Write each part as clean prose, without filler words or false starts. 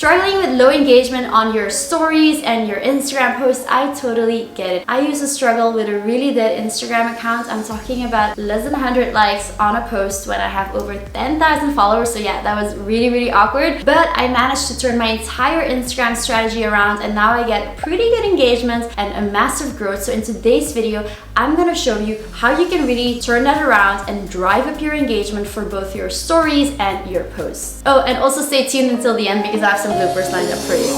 Struggling with low engagement on your stories and your Instagram posts, I totally get it. I used to struggle with a really dead Instagram account. I'm talking about less than 100 likes on a post when I have over 10,000 followers. So yeah, that was really awkward. But I managed to turn my entire Instagram strategy around, and now I get pretty good engagement and a massive growth. So in today's video, I'm gonna show you how you can really turn that around and drive up your engagement for both your stories and your posts. Oh, and also stay tuned until the end because I have some bloopers lined up for you.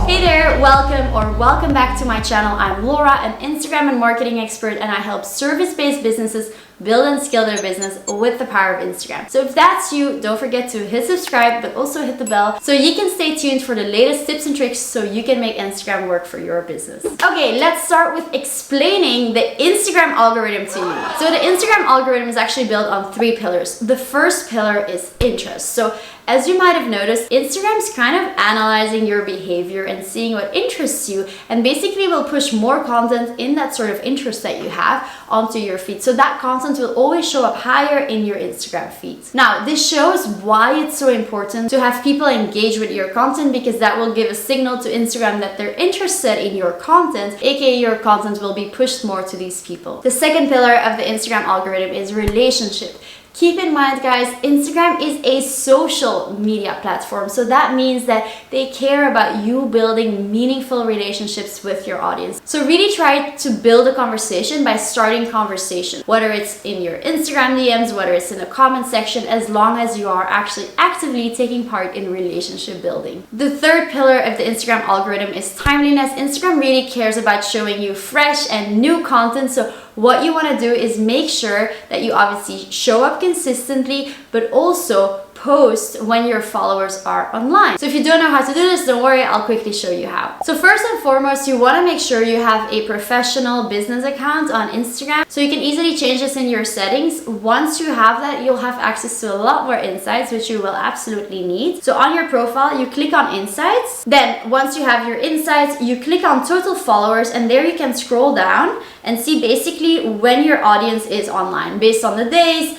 Hey there, welcome back to my channel. I'm Laura, an Instagram and marketing expert, and I help service-based businesses build and scale their business with the power of Instagram. So if that's you, don't forget to hit subscribe, but also hit the bell so you can stay tuned for the latest tips and tricks so you can make Instagram work for your business. Okay, let's start with explaining the Instagram algorithm to you. So the Instagram algorithm is actually built on 3 pillars. The first pillar is interest. So as you might have noticed, Instagram's kind of analyzing your behavior and seeing what interests you, and basically will push more content in that sort of interest that you have onto your feed. So that content will always show up higher in your Instagram feed. Now, this shows why it's so important to have people engage with your content, because that will give a signal to Instagram that they're interested in your content, aka your content will be pushed more to these people. The second pillar of the Instagram algorithm is relationship. Keep in mind, guys, Instagram is a social media platform. So that means that they care about you building meaningful relationships with your audience. So really try to build a conversation by starting conversation, whether it's in your Instagram DMs, whether it's in a comment section, as long as you are actually actively taking part in relationship building. The third pillar of the Instagram algorithm is timeliness. Instagram really cares about showing you fresh and new content. So what you want to do is make sure that you obviously show up consistently, but also post when your followers are online. So if you don't know how to do this, don't worry, I'll quickly show you how. So first and foremost, you want to make sure you have a professional business account on Instagram. So you can easily change this in your settings. Once you have that, you'll have access to a lot more insights, which you will absolutely need. So on your profile, you click on insights. Then once you have your insights, you click on total followers, and there you can scroll down and see basically when your audience is online based on the days,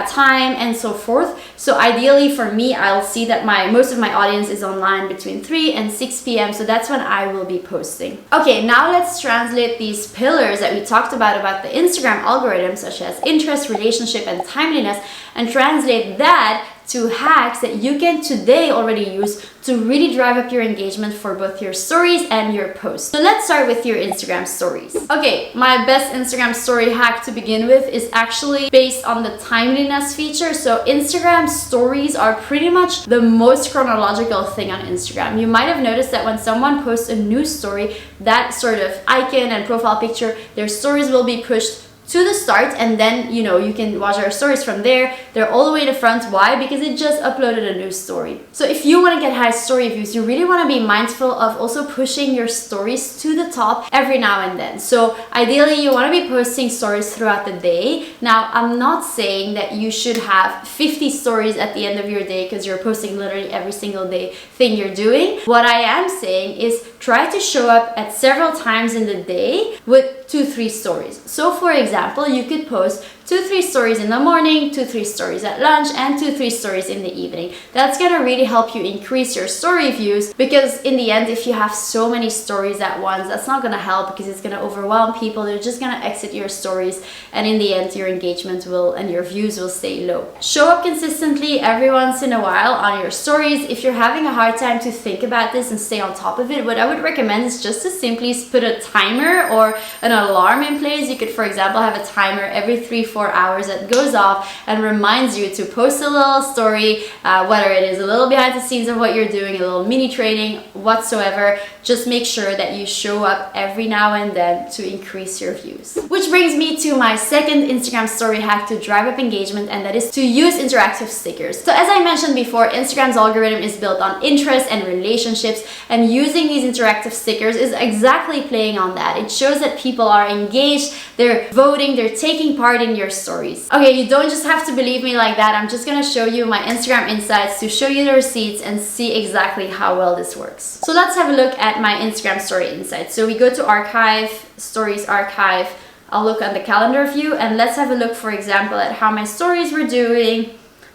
time, and so forth. So ideally for me, I'll see that most of my audience is online between 3 and 6 p.m. So that's when I will be posting. Okay, now let's translate these pillars that we talked about the Instagram algorithm, such as interest, relationship, and timeliness, and translate that to hacks that you can today already use to really drive up your engagement for both your stories and your posts. So let's start with your Instagram stories. Okay, my best Instagram story hack to begin with is actually based on the timeliness feature. So Instagram stories are pretty much the most chronological thing on Instagram. You might have noticed that when someone posts a new story, that sort of icon and profile picture, their stories will be pushed to the start, and then you can watch our stories from there. They're all the way to the front. Why? Because it just uploaded a new story. So if you want to get high story views, you really want to be mindful of also pushing your stories to the top every now and then. So ideally you want to be posting stories throughout the day. Now, I'm not saying that you should have 50 stories at the end of your day because you're posting literally every single day thing you're doing. What I am saying is try to show up at several times in the day with 2-3 stories. So for example, you could post 2-3 stories in the morning, 2-3 stories at lunch, and 2-3 stories in the evening. That's gonna really help you increase your story views, because in the end, if you have so many stories at once, that's not gonna help because it's gonna overwhelm people. They're just gonna exit your stories, and in the end, your engagement and your views will stay low. Show up consistently every once in a while on your stories. If you're having a hard time to think about this and stay on top of it, what I would recommend is just to simply put a timer or an alarm in place. You could, for example, have a timer every 3-4 hours that goes off and reminds you to post a little story, whether it is a little behind the scenes of what you're doing, a little mini training, whatsoever. Just make sure that you show up every now and then to increase your views. Which brings me to my second Instagram story hack to drive up engagement, and that is to use interactive stickers. So as I mentioned before, Instagram's algorithm is built on interest and relationships, and using these interactive stickers is exactly playing on that. It shows that people are engaged, they're voting, they're taking part in your stories. Okay, you don't just have to believe me like that. I'm just gonna show you my Instagram insights to show you the receipts and see exactly how well this works. So let's have a look at my Instagram story insights. So we go to archive, stories archive. I'll look on the calendar view, and let's have a look, for example, at how my stories were doing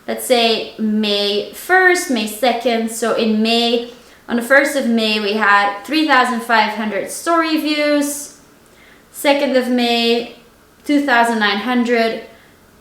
let's say May 1st, May 2nd. So in May, on the 1st of May, we had 3,500 story views. 2nd of May, 2,900.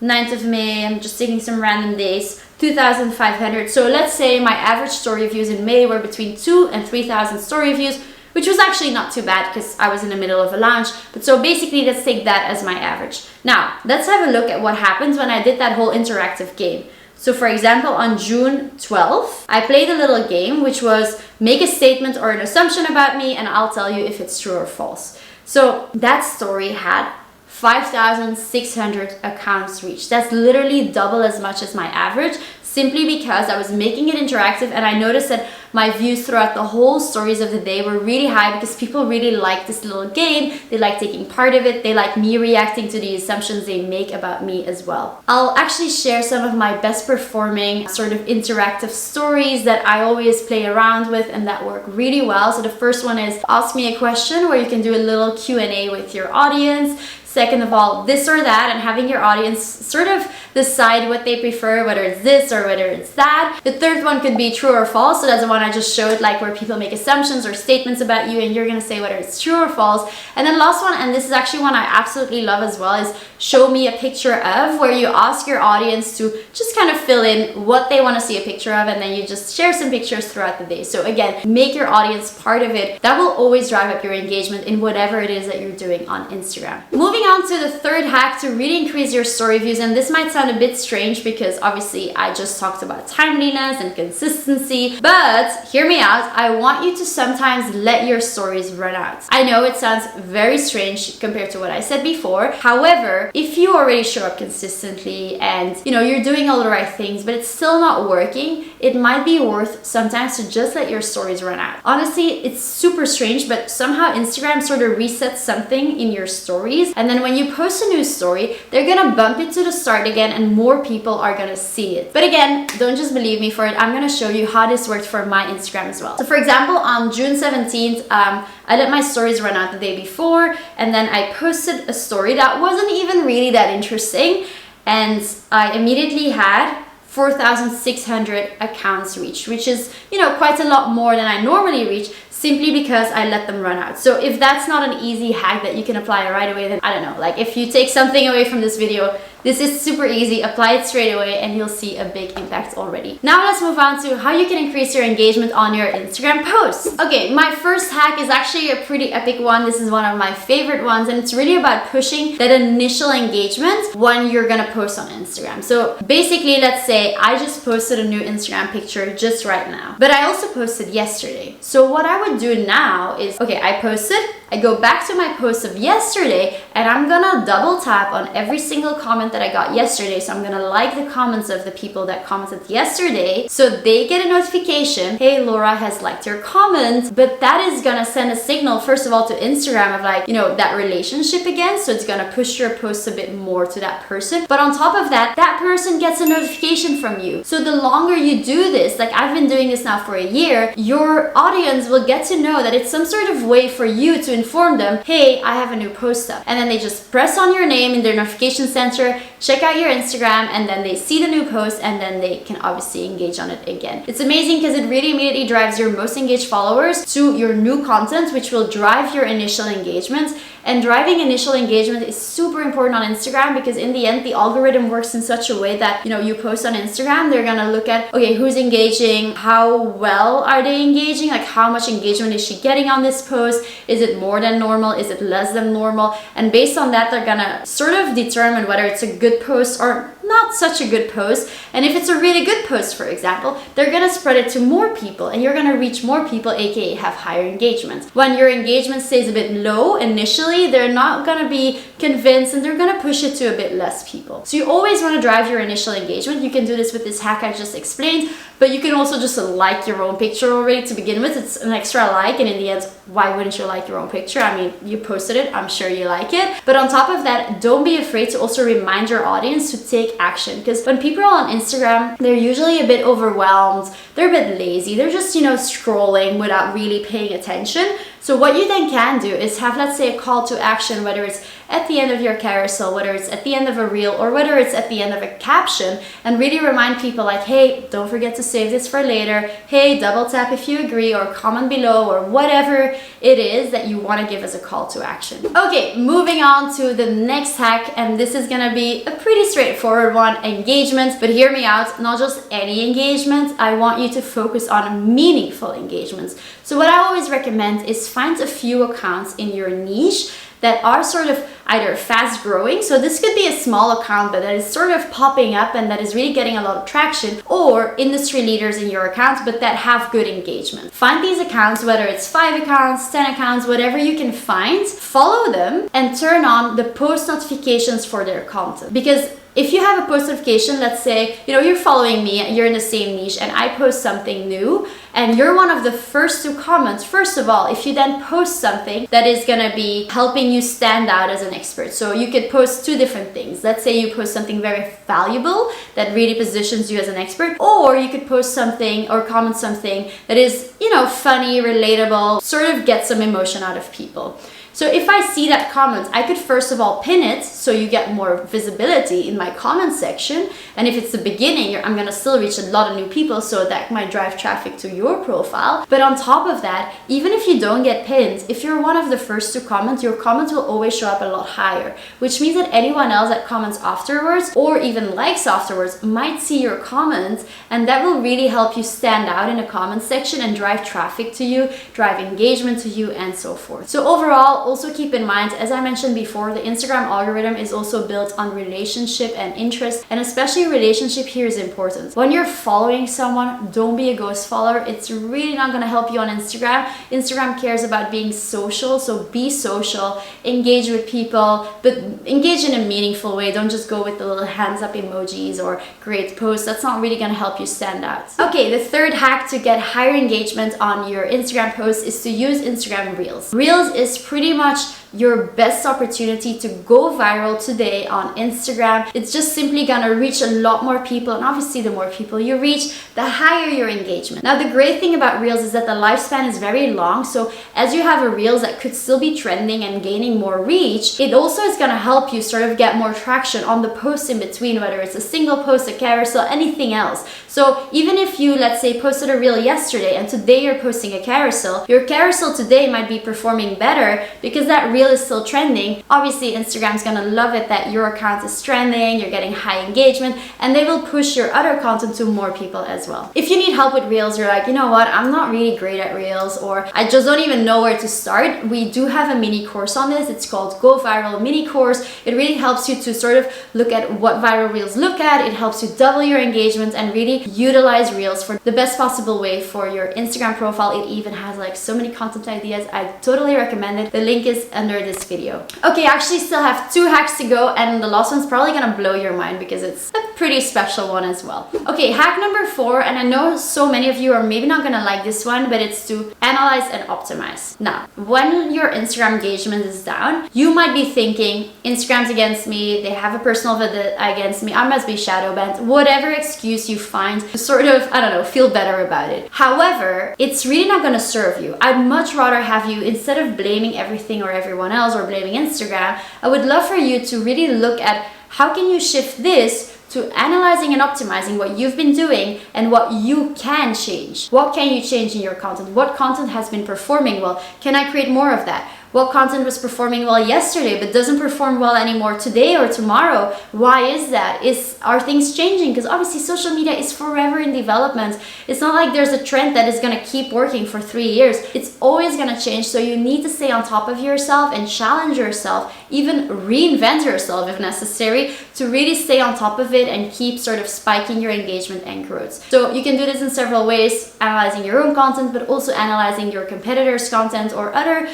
9th of May, I'm just taking some random days, 2,500. So let's say my average story views in May were between 2 and 3,000 story views, which was actually not too bad because I was in the middle of a launch. But so basically, let's take that as my average. Now, let's have a look at what happens when I did that whole interactive game. So for example, on June 12th, I played a little game, which was make a statement or an assumption about me, and I'll tell you if it's true or false. So that story had 5,600 accounts reached. That's literally double as much as my average, simply because I was making it interactive, and I noticed that my views throughout the whole stories of the day were really high because people really like this little game. They like taking part of it. They like me reacting to the assumptions they make about me as well. I'll actually share some of my best performing sort of interactive stories that I always play around with and that work really well. So the first one is ask me a question, where you can do a little Q&A with your audience. Second of all, this or that, and having your audience sort of decide what they prefer, whether it's this or whether it's that. The third one could be true or false. So that's the one I just showed, like where people make assumptions or statements about you and you're gonna say whether it's true or false. And then last one, and this is actually one I absolutely love as well, is show me a picture of, where you ask your audience to just kind of fill in what they want to see a picture of, and then you just share some pictures throughout the day. So again, make your audience part of it. That will always drive up your engagement in whatever it is that you're doing on Instagram. Moving on to the third hack to really increase your story views, and this might sound a bit strange because obviously I just talked about timeliness and consistency, but hear me out. I want you to sometimes let your stories run out. I know it sounds very strange compared to what I said before. However, if you already show up consistently and you're doing all the right things, but it's still not working, it might be worth sometimes to just let your stories run out. Honestly, it's super strange, but somehow Instagram sort of resets something in your stories, and then when you post a new story, they're gonna bump it to the start again and more people are gonna see it. But again, don't just believe me for it. I'm gonna show you how this worked for my Instagram as well. So for example, on June 17th, I let my stories run out the day before, and then I posted a story that wasn't even really that interesting, and I immediately had 4,600 accounts reached, which is, quite a lot more than I normally reach, simply because I let them run out. So if that's not an easy hack that you can apply right away, then I don't know, like if you take something away from this video, this is super easy. Apply it straight away and you'll see a big impact already. Now let's move on to how you can increase your engagement on your Instagram posts. Okay, my first hack is actually a pretty epic one. This is one of my favorite ones, and it's really about pushing that initial engagement when you're gonna post on Instagram. So basically, let's say I just posted a new Instagram picture just right now, but I also posted yesterday. So what I would do now is, okay, I posted, I go back to my post of yesterday, and I'm gonna double tap on every single comment that I got yesterday. So I'm gonna like the comments of the people that commented yesterday, so they get a notification, hey, Laura has liked your comment. But that is gonna send a signal, first of all, to Instagram of like, that relationship again. So it's gonna push your posts a bit more to that person. But on top of that, that person gets a notification from you. So the longer you do this, like I've been doing this now for a year, your audience will get to know that it's some sort of way for you to inform them, hey, I have a new post up. And then they just press on your name in their notification center, check out your Instagram, and then they see the new post, and then they can obviously engage on it again. It's amazing because it really immediately drives your most engaged followers to your new content, which will drive your initial engagement. And driving initial engagement is super important on Instagram because in the end, the algorithm works in such a way that, you post on Instagram, they're gonna look at, okay, who's engaging, how well are they engaging, like how much engagement is she getting on this post, is it more than normal, is it less than normal, and based on that, they're gonna sort of determine whether it's a good post or not such a good post. And if it's a really good post, for example, they're gonna spread it to more people and you're gonna reach more people, aka have higher engagement. When your engagement stays a bit low initially, they're not gonna be convinced and they're gonna push it to a bit less people. So you always wanna drive your initial engagement. You can do this with this hack I just explained, but you can also just like your own picture already to begin with. It's an extra like, and in the end, why wouldn't you like your own picture? I mean, you posted it, I'm sure you like it. But on top of that, don't be afraid to also remind your audience to take action, because when people are on Instagram, they're usually a bit overwhelmed, they're a bit lazy, they're just, scrolling without really paying attention. So what you then can do is have, let's say, a call to action, whether it's at the end of your carousel, whether it's at the end of a reel, or whether it's at the end of a caption, and really remind people like, hey, don't forget to save this for later. Hey, double tap if you agree, or comment below, or whatever it is that you want to give as a call to action. Okay, moving on to the next hack, and this is gonna be a pretty straightforward one, engagement. But hear me out, not just any engagement. I want you to focus on meaningful engagements. So what I always recommend is find a few accounts in your niche that are sort of either fast growing, so this could be a small account but that is sort of popping up and that is really getting a lot of traction, or industry leaders in your account but that have good engagement. Find these accounts, whether it's 5 accounts, 10 accounts, whatever you can find, follow them and turn on the post notifications for their content. Because if you have a post notification, let's say, you're following me, you're in the same niche, and I post something new, and you're one of the first to comment, first of all, if you then post something that is gonna be helping you stand out as an expert. So you could post 2 different things. Let's say you post something very valuable that really positions you as an expert, or you could post something or comment something that is, funny, relatable, sort of get some emotion out of people. So if I see that comment, I could first of all pin it so you get more visibility in my comment section. And if it's the beginning, I'm gonna still reach a lot of new people, so that might drive traffic to your profile. But on top of that, even if you don't get pinned, if you're one of the first to comment, your comments will always show up a lot higher, which means that anyone else that comments afterwards or even likes afterwards might see your comment, and that will really help you stand out in the comment section and drive traffic to you, drive engagement to you, and so forth. So overall, also keep in mind, as I mentioned before, the Instagram algorithm is also built on relationship and interest, and especially relationship here is important. When you're following someone, don't be a ghost follower. It's really not going to help you on Instagram. Instagram cares about being social, so be social, engage with people, but engage in a meaningful way. Don't just go with the little hands up emojis or great posts. That's not really going to help you stand out. Okay, the third hack to get higher engagement on your Instagram posts is to use Instagram Reels. Reels is pretty much your best opportunity to go viral today on Instagram. It's just simply gonna reach a lot more people, and obviously the more people you reach, the higher your engagement. Now the great thing about Reels is that the lifespan is very long, so as you have a Reels that could still be trending and gaining more reach, it also is gonna help you sort of get more traction on the posts in between, whether it's a single post, a carousel, anything else. So even if you, let's say, posted a Reel yesterday and today you're posting a carousel, your carousel today might be performing better because that Reel is still trending. Obviously Instagram's gonna love it that your account is trending, you're getting high engagement, and they will push your other content to more people as well. If you need help with Reels, you're like, you know what, I'm not really great at Reels, or I just don't even know where to start, we do have a mini course on this. It's called Go Viral Mini Course. It really helps you to sort of look at what viral Reels look at. It helps you double your engagement and really utilize Reels for the best possible way for your Instagram profile. It even has like so many content ideas. I totally recommend it. The link is under this video. Okay, I actually still have 2 hacks to go, and the last one's probably gonna blow your mind because it's a pretty special one as well. Okay, hack number 4, and I know so many of you are maybe not gonna like this one, but it's to analyze and optimize. Now, when your Instagram engagement is down, you might be thinking, Instagram's against me, they have a personal vendetta against me, I must be shadow banned, whatever excuse you find to sort of, I don't know, feel better about it. However, it's really not gonna serve you. I'd much rather have you, instead of blaming everything or everyone else or blaming Instagram, I would love for you to really look at how can you shift this to analyzing and optimizing what you've been doing and what you can change. What can you change in your content? What content has been performing well? Can I create more of that? What content was performing well yesterday but doesn't perform well anymore today or tomorrow? Why is that? Are things changing? Because obviously social media is forever in development. It's not like there's a trend that is going to keep working for 3 years. It's always going to change, so you need to stay on top of yourself and challenge yourself, even reinvent yourself if necessary, to really stay on top of it and keep sort of spiking your engagement and growth. So you can do this in several ways, analyzing your own content, but also analyzing your competitors' content or other,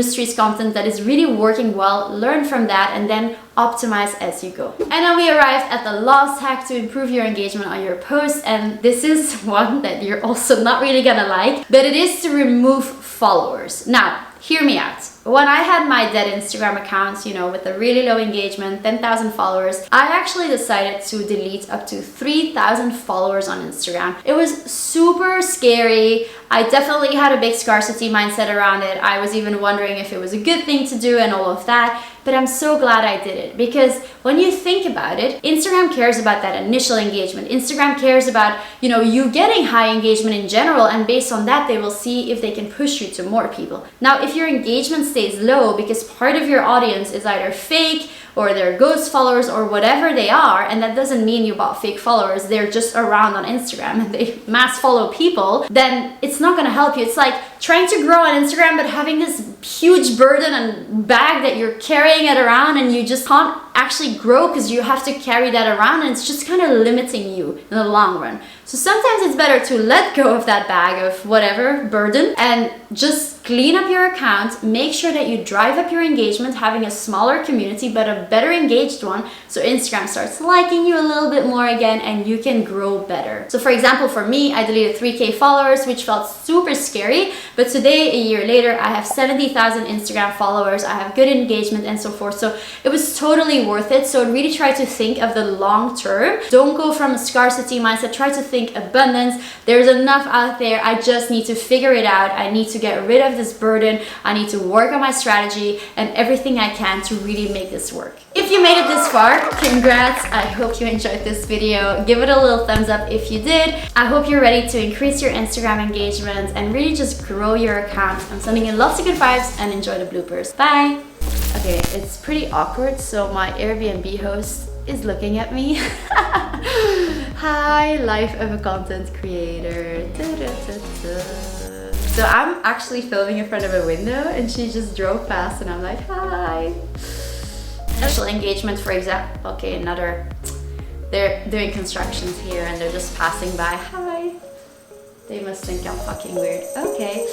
industries' content that is really working well. Learn from that and then optimize as you go. And then we arrived at the last hack to improve your engagement on your posts, and this is one that you're also not really gonna like, but it is to remove followers. Now, hear me out. When I had my dead Instagram accounts, you know, with a really low engagement, 10,000 followers, I actually decided to delete up to 3,000 followers on Instagram. It was super scary. I definitely had a big scarcity mindset around it. I was even wondering if it was a good thing to do and all of that. But I'm so glad I did it, because when you think about it, Instagram cares about that initial engagement. Instagram cares about, you know, you getting high engagement in general, and based on that, they will see if they can push you to more people. Now, if your engagement stays low because part of your audience is either fake or they're ghost followers or whatever they are, and that doesn't mean you bought fake followers, they're just around on Instagram and they mass follow people, then it's not gonna help you. It's like trying to grow on Instagram but having this huge burden and bag that you're carrying it around, and you just can't actually grow because you have to carry that around, and it's just kind of limiting you in the long run. So sometimes it's better to let go of that bag of whatever burden and just clean up your account, make sure that you drive up your engagement, having a smaller community but a better engaged one, so Instagram starts liking you a little bit more again and you can grow better. So for example, for me, I deleted 3K followers, which felt super scary, but today, a year later, I have 70,000 Instagram followers, I have good engagement and so forth, so it was totally worth it. So really try to think of the long term. Don't go from a scarcity mindset, try to think abundance. There's enough out there, I just need to figure it out. I need to get rid of this burden. I need to work on my strategy and everything I can to really make this work. If you made it this far, congrats. I hope you enjoyed this video. Give it a little thumbs up if you did. I hope you're ready to increase your Instagram engagement and really just grow your account. I'm sending you lots of good vibes and enjoy the bloopers. Bye. Okay, it's pretty awkward, so my Airbnb host is looking at me. Hi, life of a content creator. So I'm actually filming in front of a window and she just drove past and I'm like, hi. Social engagement, for example. Okay, another. They're doing constructions here and they're just passing by. Hi. They must think I'm fucking weird. Okay.